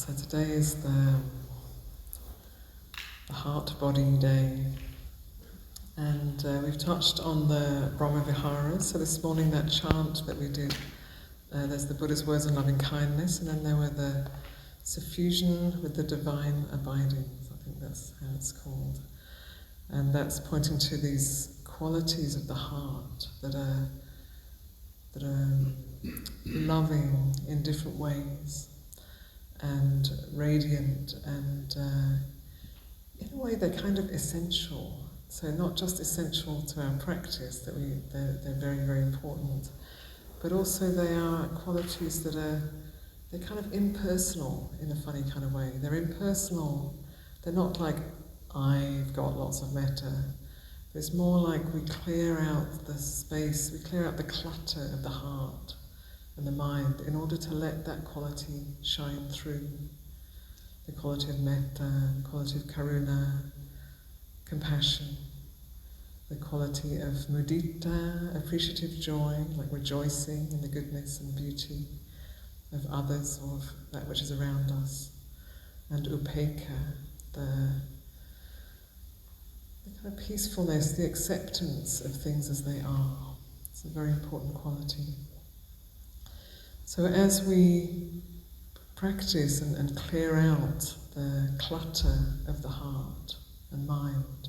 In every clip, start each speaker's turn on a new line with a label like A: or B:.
A: So today is the Heart-Body Day, and we've touched on the Brahma Viharas. So this morning that chant that we did, there's the Buddha's words on loving kindness, and then there were the suffusion with the divine abiding. I think that's how it's called. And that's pointing to these qualities of the heart that are loving in different ways and radiant, and in a way they're kind of essential. So not just essential to our practice, they're very, very important, but also they are qualities that they're kind of impersonal in a funny kind of way. They're impersonal. They're not like, I've got lots of metta. It's more like we clear out the space, we clear out the clutter of the heart and the mind in order to let that quality shine through. The quality of metta, the quality of karuna, compassion, the quality of mudita, appreciative joy, like rejoicing in the goodness and beauty of others or of that which is around us, and upekkha, the kind of peacefulness, the acceptance of things as they are. It's a very important quality. So as we practice and clear out the clutter of the heart and mind,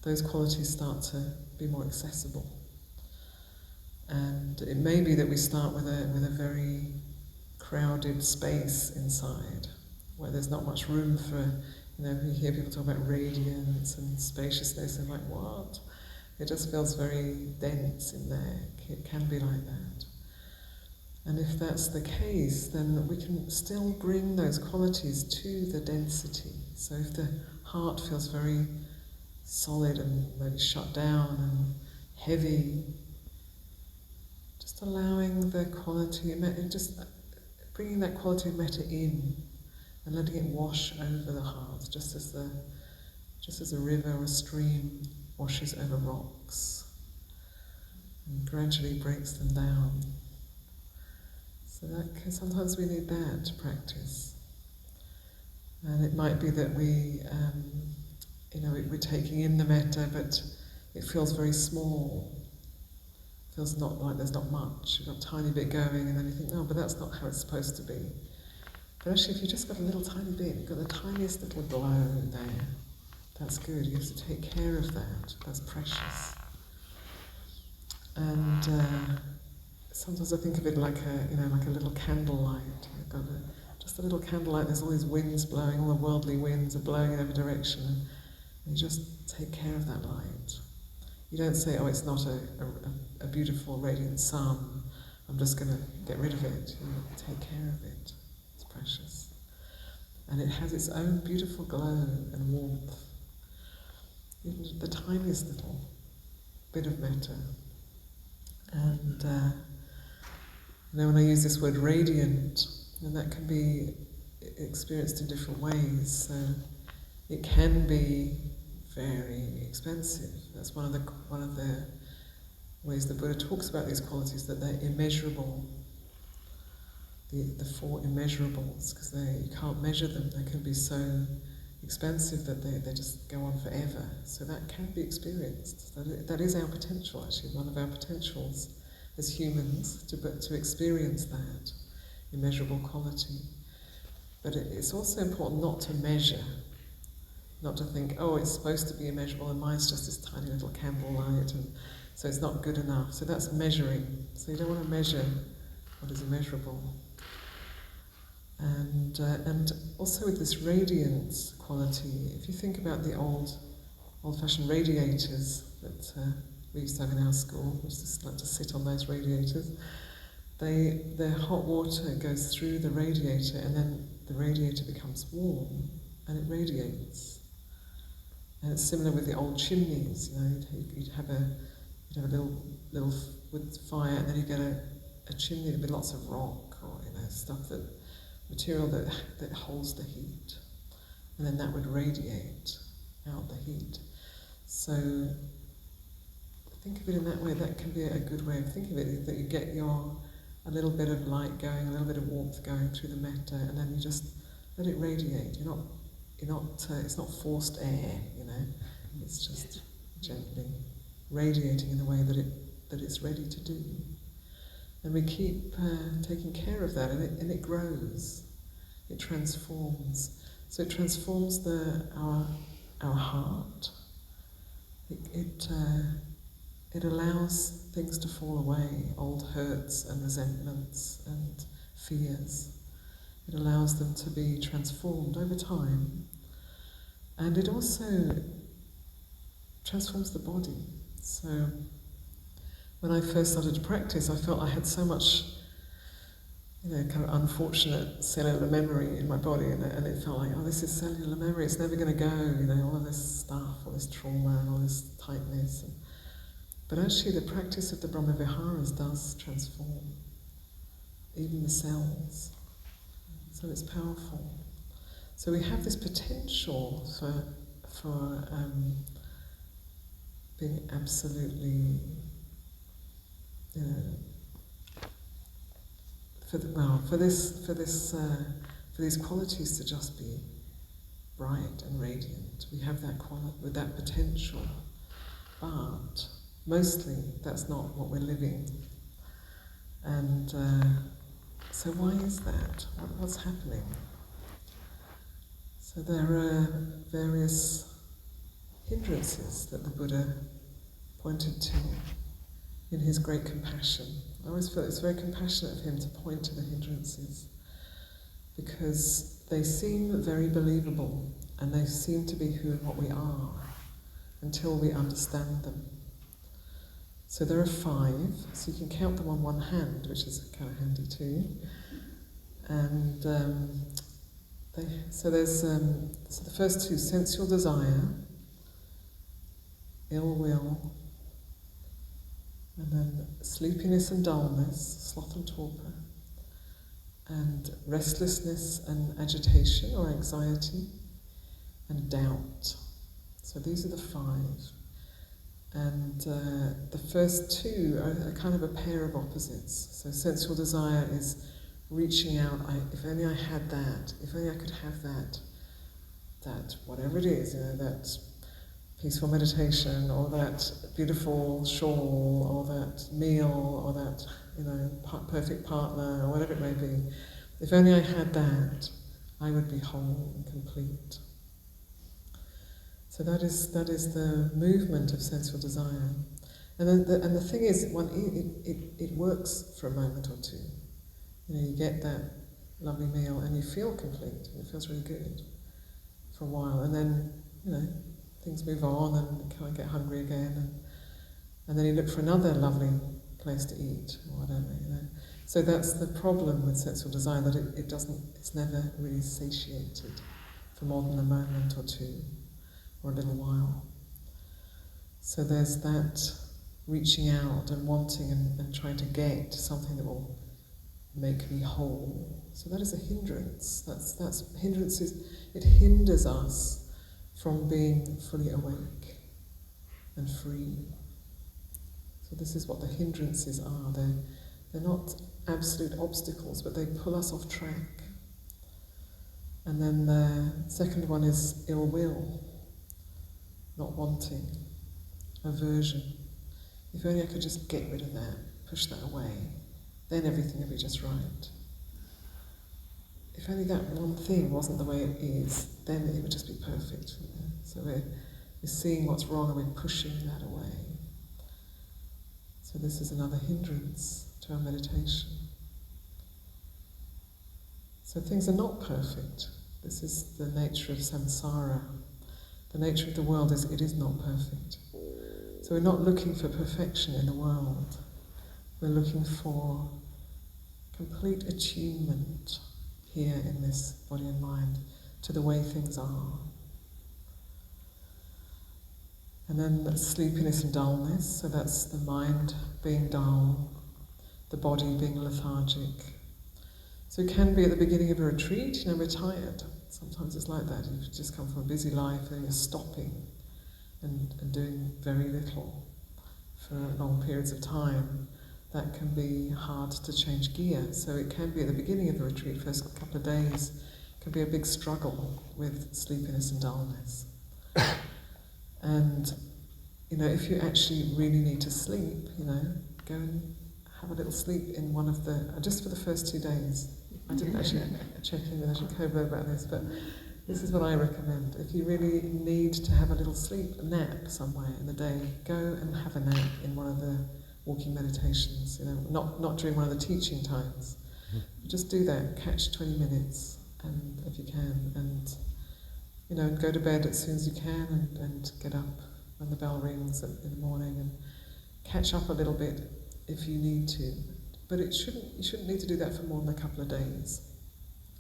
A: those qualities start to be more accessible. And it may be that we start with a very crowded space inside, where there's not much room for, you hear people talk about radiance and spaciousness, and like, what? It just feels very dense in there. It can be like that. And if that's the case, then we can still bring those qualities to the density. So if the heart feels very solid and maybe shut down and heavy, just allowing the quality, just bringing that quality of metta in and letting it wash over the heart, just as a river or a stream washes over rocks and gradually breaks them down. So that sometimes we need that to practice. And it might be that we're taking in the metta, but it feels very small. It feels not like there's not much. You've got a tiny bit going, and then you think, no, but that's not how it's supposed to be. But actually, if you just got a little tiny bit, you've got the tiniest little glow there, that's good. You have to take care of that. That's precious. And sometimes I think of it like a little candlelight. You've got just a little candlelight. There's all these winds blowing. All the worldly winds are blowing in every direction, and you just take care of that light. You don't say, "Oh, it's not a beautiful radiant sun. I'm just going to get rid of it." You take care of it. It's precious, and it has its own beautiful glow and warmth. Even the tiniest little bit of metta. And when I use this word radiant, and that can be experienced in different ways. So it can be very expensive. That's one of the ways the Buddha talks about these qualities, that they're immeasurable. The four immeasurables, because you can't measure them. They can be so expensive that they just go on forever. So that can be experienced. That is our potential, actually, one of our potentials as humans, to experience that immeasurable quality. But it's also important not to measure, not to think, oh, it's supposed to be immeasurable and mine's just this tiny little candlelight, and so it's not good enough. So that's measuring. So you don't want to measure what is immeasurable. And also with this radiance quality, if you think about the old-fashioned radiators that we used to have in our school, we used to like to sit on those radiators, their hot water goes through the radiator, and then the radiator becomes warm and it radiates. And it's similar with the old chimneys. You'd have a little wood fire, and then you get a chimney with lots of rock or material that holds the heat, and then that would radiate out the heat. So think of it in that way. That can be a good way of thinking of it, that you get a little bit of light going, a little bit of warmth going through the metta, and then you just let it radiate. It's not forced air, you know. It's just gently radiating in the way that it's ready to do. And we keep taking care of that, and it grows. It transforms. So it transforms our heart. It allows things to fall away, old hurts and resentments and fears. It allows them to be transformed over time. And it also transforms the body. So when I first started to practice, I felt I had so much, kind of unfortunate cellular memory in my body, and it felt like, oh, this is cellular memory, it's never going to go, all of this stuff, all this trauma and all this tightness. But actually the practice of the Brahmaviharas does transform even the cells. So it's powerful. So we have this potential for being absolutely, for these qualities to just be bright and radiant. We have that quality, with that potential, but mostly that's not what we're living. And so why is that? What's happening? So there are various hindrances that the Buddha pointed to in his great compassion. I always feel it's very compassionate of him to point to the hindrances, because they seem very believable and they seem to be who and what we are until we understand them. So there are 5, so you can count them on one hand, which is kind of handy too. And so the first 2, sensual desire, ill will, and then sleepiness and dullness, sloth and torpor, and restlessness and agitation or anxiety, and doubt. So these are the 5. And the first 2 are kind of a pair of opposites. So sensual desire is reaching out, if only I had that, if only I could have that whatever it is, that peaceful meditation, or that beautiful shawl, or that meal, or that perfect partner, or whatever it may be. If only I had that, I would be whole and complete. So that is the movement of sensual desire, and the thing is, it works for a moment or 2. You get that lovely meal and you feel complete, and it feels really good for a while, and then things move on and you kind of get hungry again, and then you look for another lovely place to eat or whatever. So that's the problem with sensual desire, that it's never really satiated for more than a moment or 2. Or a little while. So there's that reaching out and wanting and trying to get something that will make me whole. So that is a hindrance. That's hindrances. It hinders us from being fully awake and free. So this is what the hindrances are. They're not absolute obstacles, but they pull us off track. And then the second one is ill will. Not wanting, aversion. If only I could just get rid of that, push that away, then everything would be just right. If only that one thing wasn't the way it is, then it would just be perfect. So we're seeing what's wrong and we're pushing that away. So this is another hindrance to our meditation. So things are not perfect. This is the nature of samsara. The nature of the world is it is not perfect. So we're not looking for perfection in the world. We're looking for complete attunement here in this body and mind to the way things are. And then sleepiness and dullness, so that's the mind being dull, the body being lethargic. So it can be at the beginning of a retreat, we're tired. Sometimes it's like that. You've just come from a busy life and you're stopping and doing very little for long periods of time. That can be hard to change gear. So it can be at the beginning of the retreat, first couple of days, can be a big struggle with sleepiness and dullness. And, if you actually really need to sleep, go and have a little sleep in one of the, just for the first 2 days. I didn't actually check in with Jacobo about this, but this is what I recommend. If you really need to have a little sleep, a nap somewhere in the day, go and have a nap in one of the walking meditations, not during one of the teaching times. Just do that, catch 20 minutes, and if you can, and go to bed as soon as you can, and get up when the bell rings in the morning, and catch up a little bit if you need to. But you shouldn't need to do that for more than a couple of days.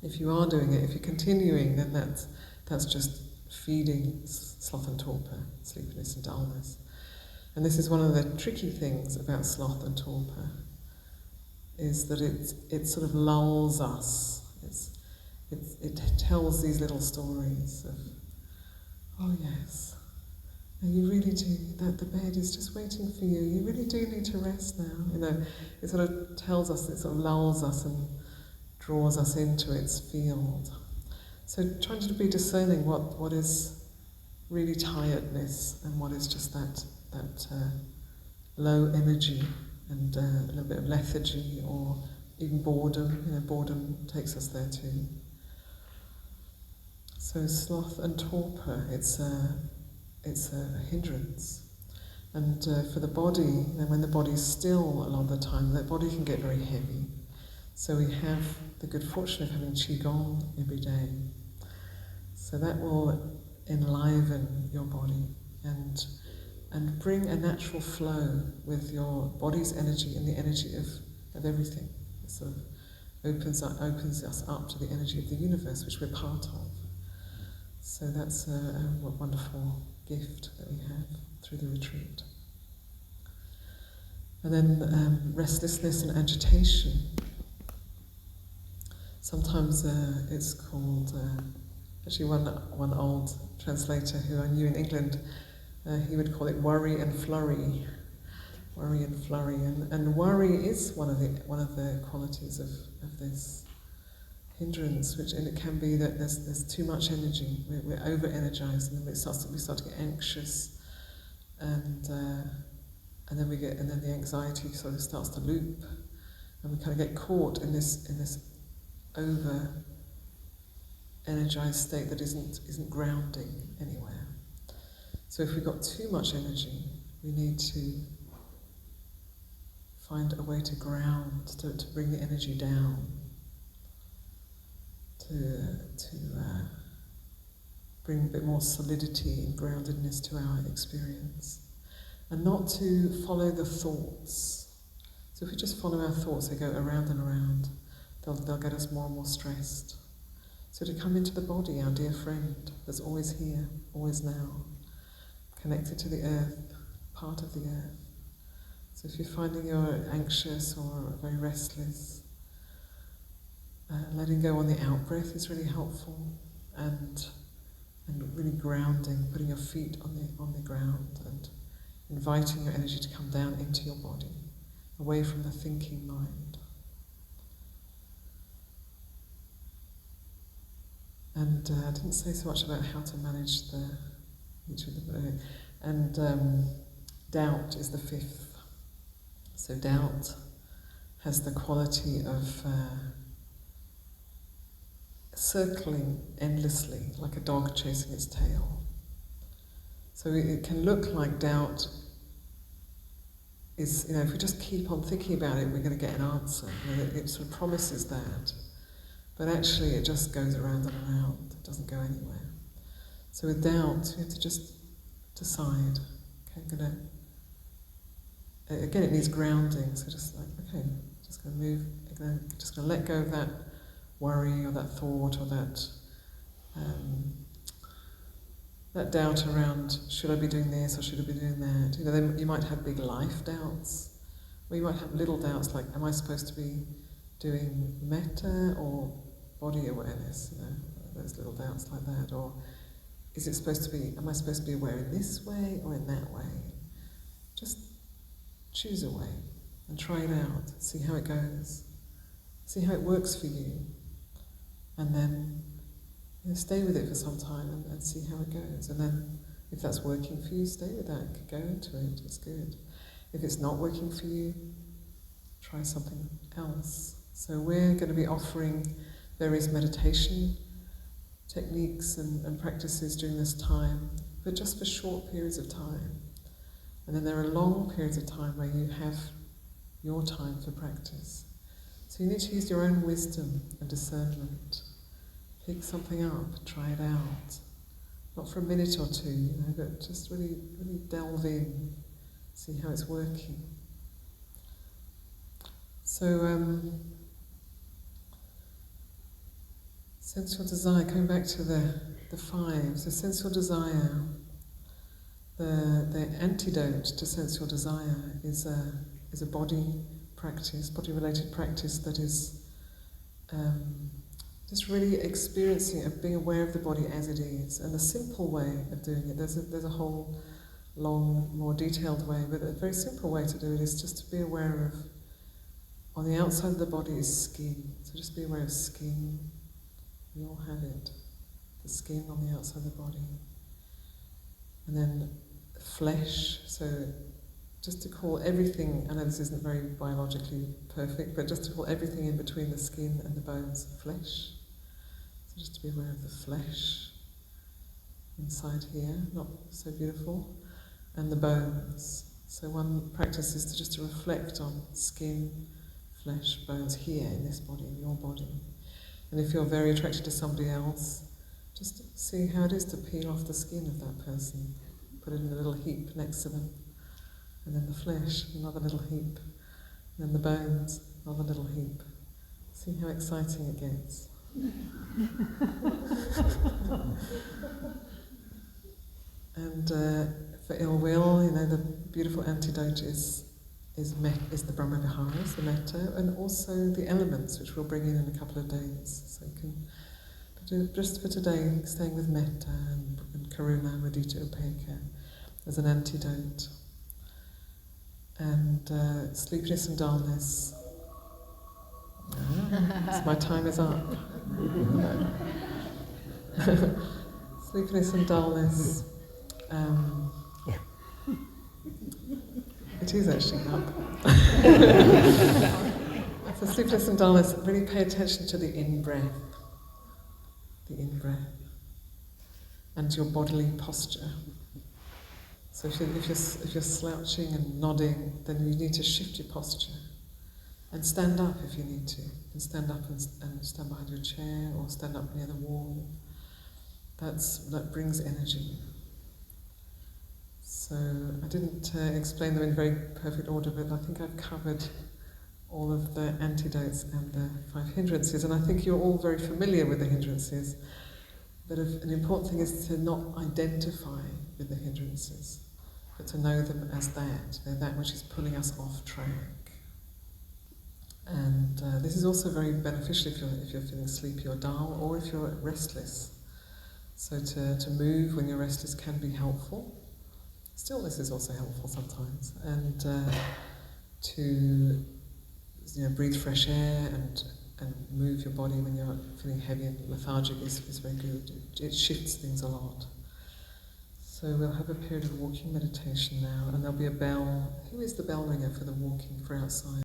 A: If you are doing it, if you're continuing, then that's just feeding sloth and torpor, sleepiness and dullness. And this is one of the tricky things about sloth and torpor, is that it sort of lulls us. It tells these little stories of, oh yes, you really do, that the bed is just waiting for you, you really do need to rest now. It sort of tells us, it sort of lulls us and draws us into its field. So trying to be discerning what is really tiredness and what is just that low energy and a little bit of lethargy, or even boredom. Boredom takes us there too. So sloth and torpor, it's a hindrance. And for the body, when the body's still a lot of the time, the body can get very heavy. So we have the good fortune of having Qigong every day. So that will enliven your body and bring a natural flow with your body's energy and the energy of everything. It sort of opens us up to the energy of the universe, which we're part of. So that's a wonderful gift that we have through the retreat. And then restlessness and agitation. Sometimes it's called, actually one old translator who I knew in England, he would call it worry and flurry. Worry and flurry. And worry is one of the qualities of this hindrance, and it can be that there's too much energy. We're over-energized, and then we start to get anxious, and then the anxiety sort of starts to loop, and we kind of get caught in this over-energized state that isn't grounding anywhere. So if we've got too much energy, we need to find a way to ground, to bring the energy down, to bring a bit more solidity and groundedness to our experience, and not to follow the thoughts. So if we just follow our thoughts, they go around and around, they'll get us more and more stressed. So to come into the body, our dear friend, that's always here, always now, connected to the earth, part of the earth. So if you're finding you're anxious or very restless, letting go on the out-breath is really helpful, and really grounding, putting your feet on the ground and inviting your energy to come down into your body, away from the thinking mind. And I didn't say so much about how to manage each of the, and doubt is the fifth. So doubt has the quality of circling endlessly, like a dog chasing its tail. So it can look like doubt is, if we just keep on thinking about it, we're going to get an answer. It sort of promises that. But actually it just goes around and around, it doesn't go anywhere. So with doubt, we have to just decide, okay, again it needs grounding, so just like, okay, just going to move, just going to let go of that worry or that thought or that doubt around, should I be doing this or should I be doing that? Then you might have big life doubts, or you might have little doubts like, am I supposed to be doing metta or body awareness? Those little doubts like that. Or is it supposed to be, am I supposed to be aware in this way or in that way? Just choose a way and try it out, see how it goes, see how it works for you, and then stay with it for some time and see how it goes. And then if that's working for you, stay with that, go into it, it's good. If it's not working for you, try something else. So we're going to be offering various meditation techniques and practices during this time, but just for short periods of time. And then there are long periods of time where you have your time for practice. So you need to use your own wisdom and discernment. Pick something up, try it out. Not for a minute or two, but just really, really delve in, see how it's working. So, sensual desire, coming back to the five. So sensual desire, the antidote to sensual desire is a body practice, body-related practice that is just really experiencing it, being aware of the body as it is. And the simple way of doing it, there's a whole long, more detailed way, but a very simple way to do it is just to be aware of, on the outside of the body is skin. So just be aware of skin. We all have it. The skin on the outside of the body. And then flesh, so just to call everything, I know this isn't very biologically perfect, but just to call everything in between the skin and the bones flesh. So just to be aware of the flesh inside here, not so beautiful, and the bones. So one practice is just to reflect on skin, flesh, bones here in this body, in your body. And if you're very attracted to somebody else, just see how it is to peel off the skin of that person, put it in a little heap next to them, and then the flesh, another little heap, and then the bones, another little heap. See how exciting it gets. And for ill will, the beautiful antidote is the Brahma Viharas, the metta, and also the elements, which we'll bring in a couple of days. So you can do just for today, staying with metta and karuna, mudita, upekkha as an antidote. And sleepiness and dullness. So my time is up. Sleepiness and dullness. It is actually up. So sleepiness and dullness, really pay attention to the in-breath. The in-breath. And your bodily posture. So if you're slouching and nodding, then you need to shift your posture. And stand up if you need to. And stand up and stand behind your chair or stand up near the wall. That brings energy. So I didn't explain them in very perfect order, but I think I've covered all of the antidotes and the 5 hindrances, and I think you're all very familiar with the hindrances. But an important thing is to not identify with the hindrances, but to know them as that. They're that which is pulling us off track. And this is also very beneficial if you're feeling sleepy or dull, or if you're restless. So to move when you're restless can be helpful. Stillness is also helpful sometimes, and to breathe fresh air and move your body when you're feeling heavy and lethargic is very good. It shifts things a lot. So we'll have a period of walking meditation now, and there'll be a bell. Who is the bell ringer for the walking for outside?